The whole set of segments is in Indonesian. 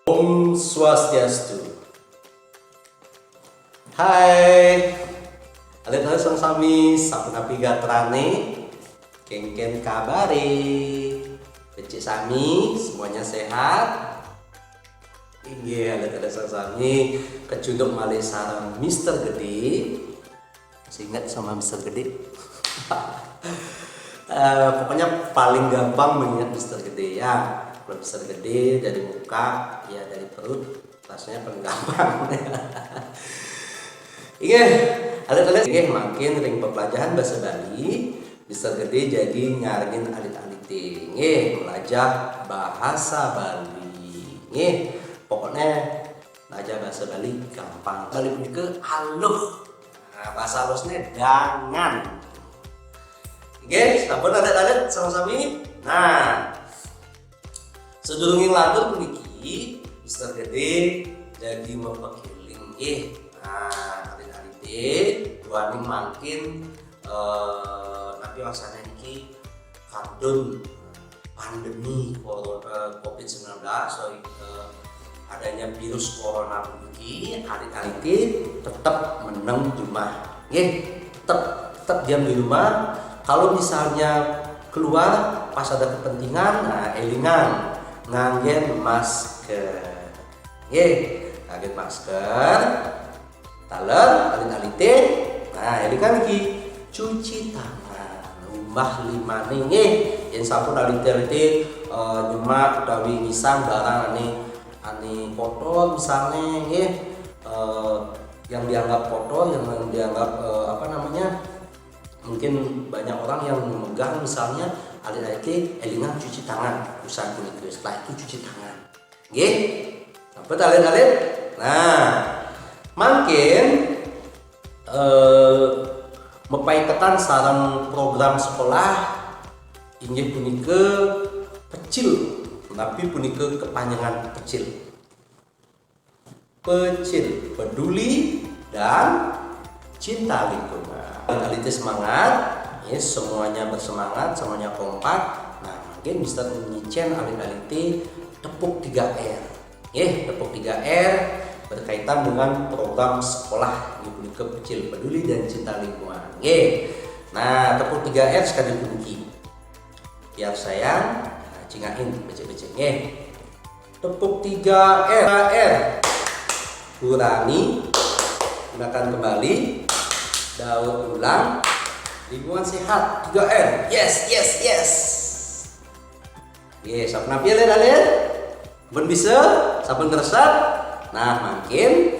Om Swastiastu. Hai, alit-alit sang sami sapunapi gatrane, kengken kabare, becik sami semuanya sehat. Inggih alit-alit sang sami kecunduk malih sareng Mister Gede. Masih ingat sama Mister Gede? Pokoknya paling gampang mengingat Mister Gede ya. Kalau Mister Gede dari muka, ya dari perut, rasanya paling gampang. Iya, alit-alit ini makin ring pembelajaran bahasa Bali. Mister Gede jadi nyaringin alit-alit ini belajar bahasa Bali. Nih, pokoknya belajar bahasa Bali gampang. Bali punya ke halo. Nah, bahasa halusnya dangan. Oke, sampun alit-alit sama-sama ini. Nah, sedurungin lantur puniki Mister Gede jadi mepekiling nah alit-alit duaning makin tapi wasana niki kandun pandemi COVID-19 adanya virus corona puniki alit-alit tetap meneng di rumah tetap diam di rumah. Kalau misalnya keluar pas ada kepentingan, nah elingan nganggen masker, nganggen masker, taler, alit-alite, nah ini kan lagi cuci tangan, umbah lima nih, yang sampun alite-alite nyemak dawi misang barang ani foto misalnya, yang dianggap foto, yang dianggap mungkin banyak orang yang memegang misalnya alit-alit elingan cuci tangan usaha kulit setelah itu cuci tangan apa alit-alit. Nah makin mepaiketan sarang program sekolah inggih punika kecil tapi punika kepanjangan kecil peduli dan cinta lingkungan. Alit semangat, semuanya bersemangat, semuanya kompak. Nah, mungkin Mister menyicen alit-alit tepuk 3R. Tepuk 3R berkaitan dengan program sekolah ibu kecil peduli dan cinta lingkungan. Nah, tepuk 3R sekali bunyi. Biar sayang, cingain becek-becek. Tepuk 3R. Kurangi, gunakan kembali. Daur ulang, lingkungan sehat 3R. Yes. Sampun napi alit-alit ben bisa sampun ngeresep. Nah makin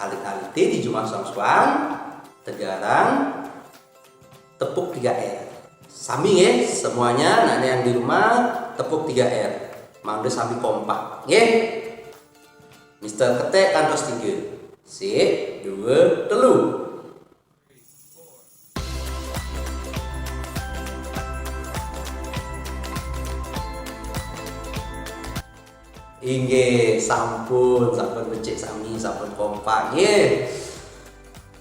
alit-alit di Jumat Sang tegarang tepuk 3R sami semuanya. Nah yang di rumah tepuk 3R mangde sami kompak Mister ketek kantos 3 sik 2 3. Inggih sampun becik sami sampun kompak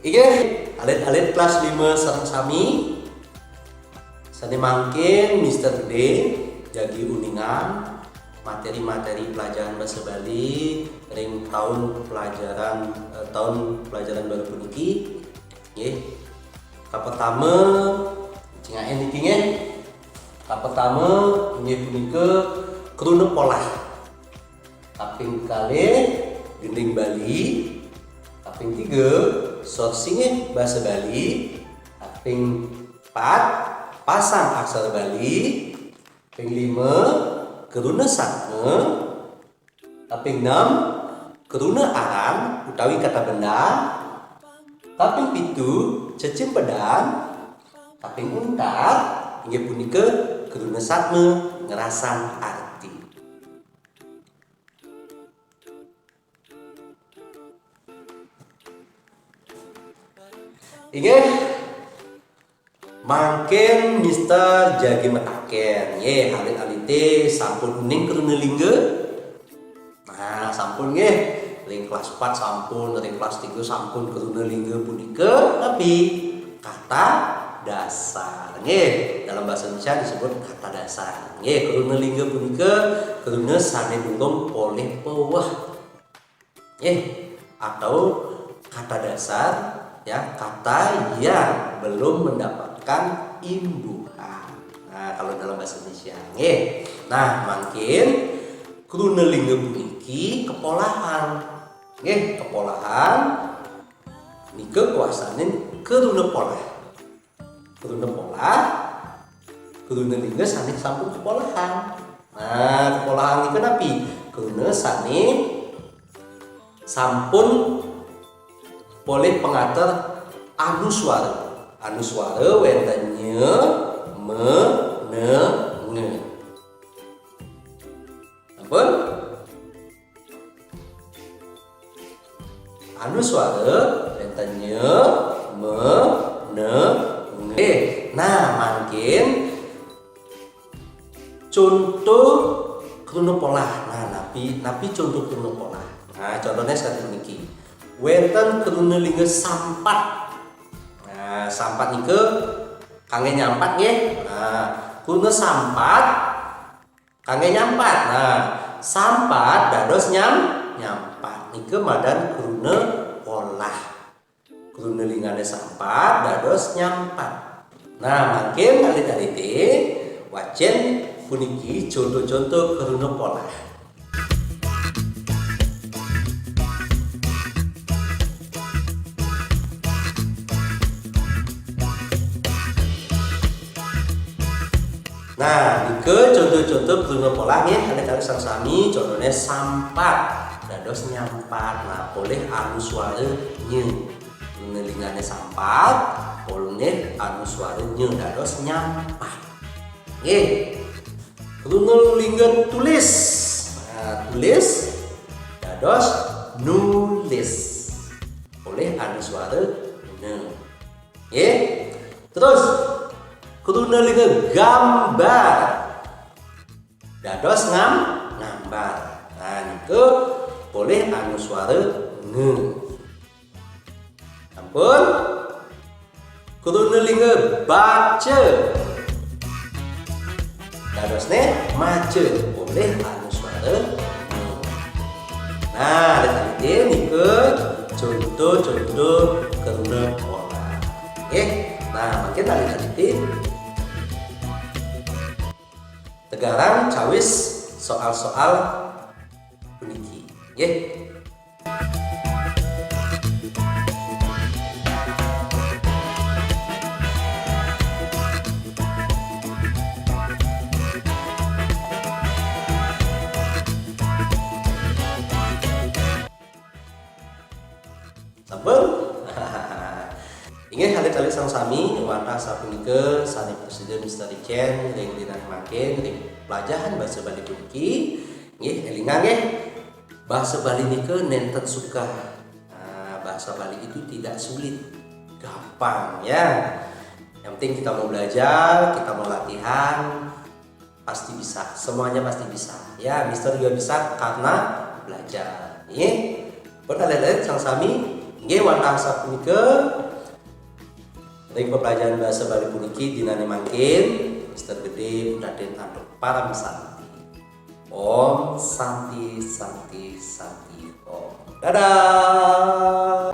inggih alit-alit kelas 5 sareng sami sane mangkin Mister Gede jadi uningan materi-materi pelajaran bahasa Bali ring tahun pelajaran baru puniki pertama cingaen iki pertama inggih punika krune pola. Kaping kali gending Bali, kaping 3 sourcing bahasa Bali, kaping 4 pasang aksara Bali, kaping 5 keruna sakme, kaping 6 keruna aran utawi kata benda, kaping 7 cecim pedan, kaping 4 inggih punika keruna sakme ngerasan arti. Inggih mangken Mister jagi metaken alit-alite sampun uning keruna lingga. Nah sampun ring kelas 4 sampun, ring kelas 3 sampun keruna lingga punika tapi kata dasar. Nggih, dalam bahasa Indonesia disebut kata dasar. Nggih, keluarga lingga punika keluarga sane durung poleh pewah. Nggih, atau kata dasar ya, kata yang belum mendapatkan imbuhan. Nah, kalau dalam bahasa Indonesia. Nggih. Nah, makin keluarga lingga puniki kepolahan. Nggih, kepolahan nika kuasanin keluarga polah. Keluarga polah, keluarga lingga sane sampun kepolahan. Nah, kepolahan nika napi? Keluarga sane sampun boleh pengatur anuswara. Anuswara wenten nye, me, ne, nge. Ampun? Anuswara wenten nye, me, ne, nge. Nah, makin contoh keluarga polah. Nah, napi contoh keluarga polah. Nah, contohnya seperti ini. Wenten keluarga lingga sampat. Nah, sampat nike kangge nyampat nggih. Nah, keluarga sampat kangge nyampat. Nah, sampat dados nyampat nike madan keluarga polah. Keluarga lingane sampat dados nyampat. Nah, makin kali-kali wajen puniki contoh-contoh keluarga polah. Nah, nike contoh-contoh keluarga polah nggih kali-kali sami contohnya sampat dados nyampat. Nah, boleh anu suara nye. Ngelingane sampat, boleh anu suara nye dados nyampat. Nggih. Keluarga lingga tulis. Nah, tulis dados nulis. Boleh anu suara ne. Nggih. Terus keluarga lingga gambar dados ngambar. Nah, niku boleh anu suara nge. Ampun. Keluarga lingga baca dados ne mace. Boleh anu suara nge. Nah, tadi niku contoh-contoh keluarga polah. Nggih. Nah, makin tadi tegarang cawis soal-soal puniki. Nggih. Sampun? Ingin kali-kali sang sami wantah sapunika sani Presiden Mr. Chen ring dinamaken ring pelajaran bahasa Bali puniki nggih elingan nggih. Bahasa Bali nika nenten suka. Nah, bahasa Bali itu tidak sulit, gampang ya. Yang penting kita mau belajar, kita mau latihan, pasti bisa. Semuanya pasti bisa. Ya, Mister juga bisa karena belajar. Nggih. Pun kali-kali sang sami nggih wantah sapunika ring pembelajaran bahasa Bali puniki dinane mangkin Mister Gede Raden Andok Paramasanti. Om Santi Santi Santi Om. Dadah.